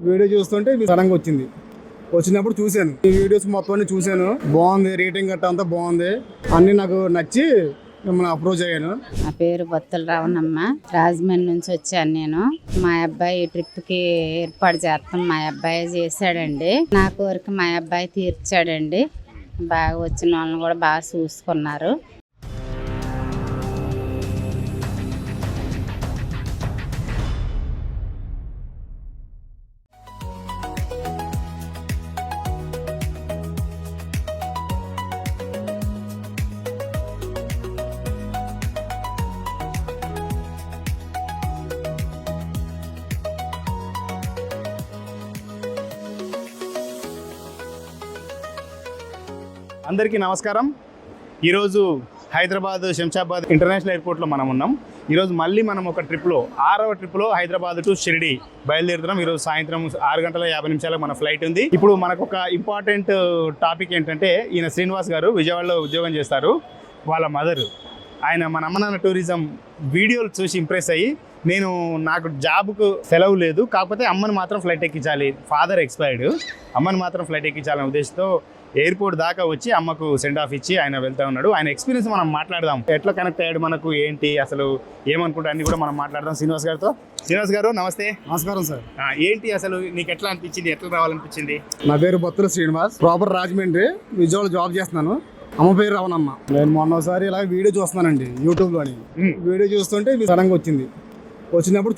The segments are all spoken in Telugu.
వీడియో చూస్తుంటే సడన్గా వచ్చినప్పుడు చూశాను. ఈ వీడియోస్ మొత్తం చూశాను. బాగుంది, రేటింగ్ గట్టా అంతా బాగుంది, అన్ని నాకు నచ్చి మిమ్మల్ని అప్రోచ్ అయ్యాను. నా పేరు బొత్తుల రావణమ్మ. రాజమండ్రి నుంచి వచ్చాను నేను. మా అబ్బాయి ట్రిప్ కి ఏర్పాటు చేస్తాం, మా అబ్బాయి చేశాడండి. నా కోరిక మా అబ్బాయి తీర్చాడండి. బాగా వచ్చిన వాళ్ళని కూడా బాగా చూసుకున్నారు. అందరికీ నమస్కారం. ఈరోజు హైదరాబాద్ శంషాబాద్ ఇంటర్నేషనల్ ఎయిర్పోర్ట్లో మనం ఉన్నాం. ఈరోజు మళ్ళీ మనం ఒక ట్రిప్లో 6వ ట్రిప్లో హైదరాబాద్ టు షిరిడి బయలుదేరుతున్నాం. ఈరోజు సాయంత్రం 6:50 మన ఫ్లైట్ ఉంది. ఇప్పుడు మనకు ఒక ఇంపార్టెంట్ టాపిక్ ఏంటంటే, ఈయన శ్రీనివాస్ గారు విజయవాడలో ఉద్యోగం చేస్తారు. వాళ్ళ మదరు ఆయన మన అమ్మ నాన్న టూరిజం వీడియోలు చూసి ఇంప్రెస్ అయ్యి, నాకు జాబ్కు సెలవు లేదు, కాకపోతే అమ్మని మాత్రం ఫ్లైట్ ఎక్కించాలి, ఫాదర్ ఎక్స్పైర్డ్, అమ్మని మాత్రం ఫ్లైట్ ఎక్కించాలనే ఉద్దేశంతో ఎయిర్పోర్ట్ దాకా వచ్చి అమ్మకు సెండ్ ఆఫ్ ఇచ్చి ఆయన వెళ్తా ఉన్నాడు. ఆయన ఎక్స్పీరియన్స్ మనం మాట్లాడదాం. ఎట్లా కనెక్ట్ అయ్యాడు, మనకు ఏంటి, అసలు ఏమనుకుంటా అన్ని కూడా మనం మాట్లాడదాం శ్రీనివాస్ గారితో. శ్రీనివాస్ గారు నమస్తే. నమస్కారం సార్. ఏంటి అసలు నీకు ఎట్లా అనిపించింది, ఎట్లా రావాలనిపించింది? నా పేరు బొత్తుల శ్రీనివాస్, ప్రాపర్ రాజమండ్రి, విజయవాడ జాబ్ చేస్తున్నాను. అమ్మ పేరు రావణమ్మ. నేను మొన్నసారి ఇలా వీడియో చూస్తున్నానండి యూట్యూబ్లోని. వీడియో చూస్తుంటే సడన్గా వచ్చినప్పుడు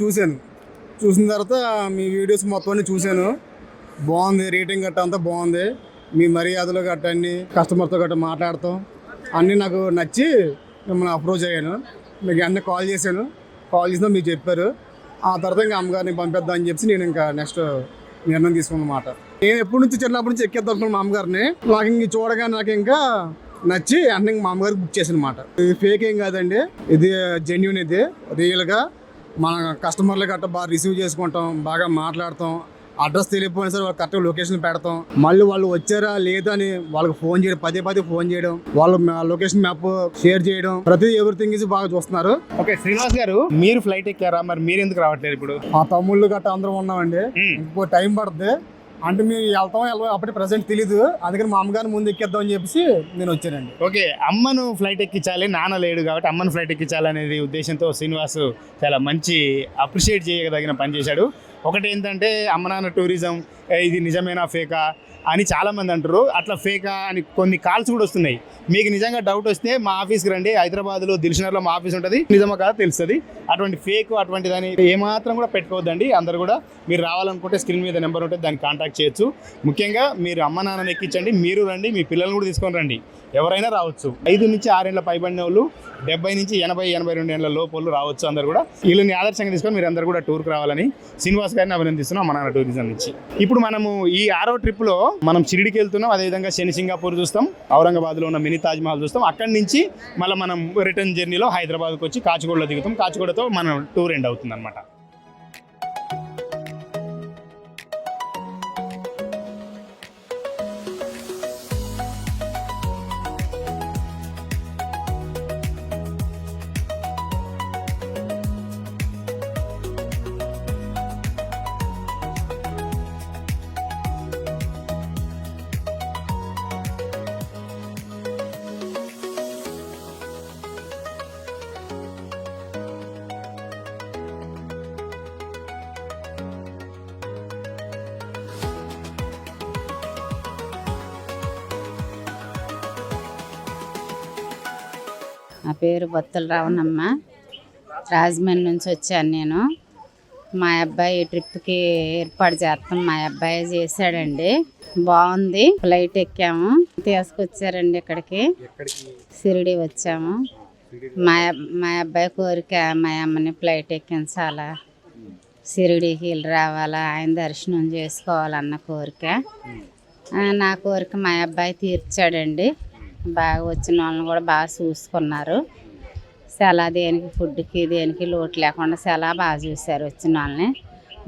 చూసిన తర్వాత మీ వీడియోస్ మొత్తం చూశాను. బాగుంది, రేటింగ్ గట్టా అంతా బాగుంది, మీ మర్యాదలు గట్ట అన్ని కస్టమర్తో గట్ట మాట్లాడతాం అన్నీ నాకు నచ్చి మిమ్మల్ని అప్రోచ్ అయ్యాను. మీకు అన్నీ కాల్ చేసినా మీకు చెప్పారు. ఆ తర్వాత ఇంకా అమ్మగారిని పంపిద్దాం అని చెప్పి నేను ఇంకా నెక్స్ట్ నిర్ణయం తీసుకున్నమాట. నేను చిన్నప్పటి నుంచి ఎక్కేద్దాం మా అమ్మగారిని. నాకు ఇంక చూడగానే నాకు ఇంకా నచ్చి అంటే మా అమ్మగారికి బుక్ చేసిన మాట. ఇది ఫేక్ ఏం కాదండి, ఇది జెన్యూన్, ఇది రియల్గా మన కస్టమర్లు గట్ట బాగా రిసీవ్ చేసుకుంటాం, బాగా మాట్లాడతాం. అడ్రస్ తెలియకపోయినా సరే వాళ్ళు కరెక్ట్గా లొకేషన్ పెడతాం. మళ్ళీ వాళ్ళు వచ్చారా లేదా అని వాళ్ళకి ఫోన్ చేయడం, పదే ఫోన్ చేయడం, వాళ్ళు లొకేషన్ మ్యాప్ షేర్ చేయడం, ప్రతి ఎవ్రీథింగ్ ఇస్ బాగా చూస్తున్నారు. ఓకే శ్రీనివాస్ గారు, మీరు ఫ్లైట్ ఎక్కారా, మరి మీరు ఎందుకు రావట్లేదు? ఇప్పుడు ఆ తమ్ముళ్ళు గట్ట అందరం ఉన్నామండి. ఇంకో టైం పడుతుంది అంటే మీరు వెళ్తాం అప్పటి ప్రెసెంట్ తెలీదు, అందుకని మా అమ్మగారిని ముందు ఎక్కేద్దాం అని చెప్పేసి నేను వచ్చానండి. ఓకే, అమ్మను ఫ్లైట్ ఎక్కించాలి, నాన్న లేడు కాబట్టి అమ్మను ఫ్లైట్ ఎక్కించాలి అనేది ఉద్దేశంతో శ్రీనివాస్ చాలా మంచి అప్రిషియేట్ చేయదగిన పని చేశాడు. ఒకటి ఏంటంటే, అమ్మ నాన్న టూరిజం ఇది నిజమేనా ఫేకా అని చాలామంది అంటారు. అట్లా ఫేకా అని కొన్ని కాల్స్ కూడా వస్తున్నాయి. మీకు నిజంగా డౌట్ వస్తే మా ఆఫీస్కి రండి, హైదరాబాద్లో దిల్షనర్లో మా ఆఫీస్ ఉంటుంది, నిజమా కాదా తెలుస్తుంది. అటువంటి ఫేక్ అటువంటి దాన్ని ఏమాత్రం కూడా పెట్టుకోవద్దండి. అందరు కూడా మీరు రావాలనుకుంటే స్క్రీన్ మీద నెంబర్ ఉంటుంది, దాన్ని కాంటాక్ట్ చేయొచ్చు. ముఖ్యంగా మీరు అమ్మ నాన్నని ఎక్కించండి, మీరు రండి, మీ పిల్లల్ని కూడా తీసుకొని రండి, ఎవరైనా రావచ్చు. 5 నుంచి 6 ఏళ్ళ పైబడిన వాళ్ళు, 70 నుంచి 80-82 ఏళ్ళ లోపల రావచ్చు. అందరు కూడా వీళ్ళని ఆదర్శంగా తీసుకొని మీరు అందరు కూడా టూర్కి రావాలని శ్రీనివాస్ గారిని అభినందిస్తున్నాం అమ్మ నాన్న టూరిజం నుంచి. ఇప్పుడు మనము ఈ 6వ ట్రిప్లో మనం షిరిడికి వెళ్తున్నాం, అదేవిధంగా శని సింగాపూర్ చూస్తాం, ఔరంగాబాద్లో ఉన్న మినీ తాజ్ మహల్ చూస్తాం. అక్కడి నుంచి మళ్ళీ మనం రిటర్న్ జర్నీలో హైదరాబాద్కి వచ్చి కాచిగూడలో దిగుతాం. కాచిగూడతో మనం టూర్ ఎండ్ అవుతుంది అనమాట. నా పేరు బొత్తుల రావణమ్మ. రాజమండ్రి నుంచి వచ్చాను నేను. మా అబ్బాయి ట్రిప్కి ఏర్పాటు చేస్తాం, మా అబ్బాయి చేశాడండి. బాగుంది, ఫ్లైట్ ఎక్కాము, తీసుకొచ్చారండి ఇక్కడికి, షిరిడి వచ్చాము. మా అబ్బాయి కోరిక మా అమ్మని ఫ్లైట్ ఎక్కించాలా, షిరిడికి వెళ్ళి రావాలా, ఆయన దర్శనం చేసుకోవాలన్న కోరిక. నా కోరిక మా అబ్బాయి తీర్చాడండి. బాగా వచ్చిన వాళ్ళని కూడా బాగా చూసుకున్నారు. చాలా దేనికి ఫుడ్కి దేనికి లోటు లేకుండా చాలా బాగా చూశారు వచ్చిన వాళ్ళని.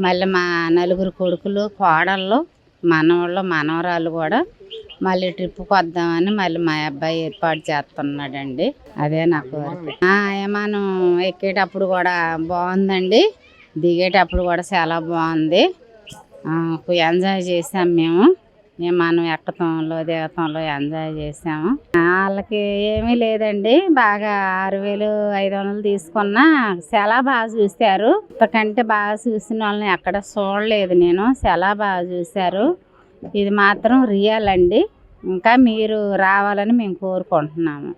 మళ్ళీ మా నలుగురు కొడుకులు, కోడళ్ళు, మనవాళ్ళు, మనవరాళ్ళు కూడా మళ్ళీ ట్రిప్కి వద్దామని మళ్ళీ మా అబ్బాయి ఏర్పాటు చేస్తున్నాడండి. అదే నా కోరిక. విమానం ఎక్కేటప్పుడు కూడా బాగుందండి, దిగేటప్పుడు కూడా చాలా బాగుంది. ఎంజాయ్ చేసాం మేము విమానం ఎక్కతంలో దిగతంలో ఎంజాయ్ చేసాము. వాళ్ళకి ఏమీ లేదండి, బాగా 6,500 తీసుకున్నా చాలా బాగా చూశారు. అంతకంటే బాగా చూసిన వాళ్ళని ఎక్కడ చూడలేదు నేను. చాలా బాగా చూశారు. ఇది మాత్రం రియల్ అండి. ఇంకా మీరు రావాలని మేము కోరుకుంటున్నాము.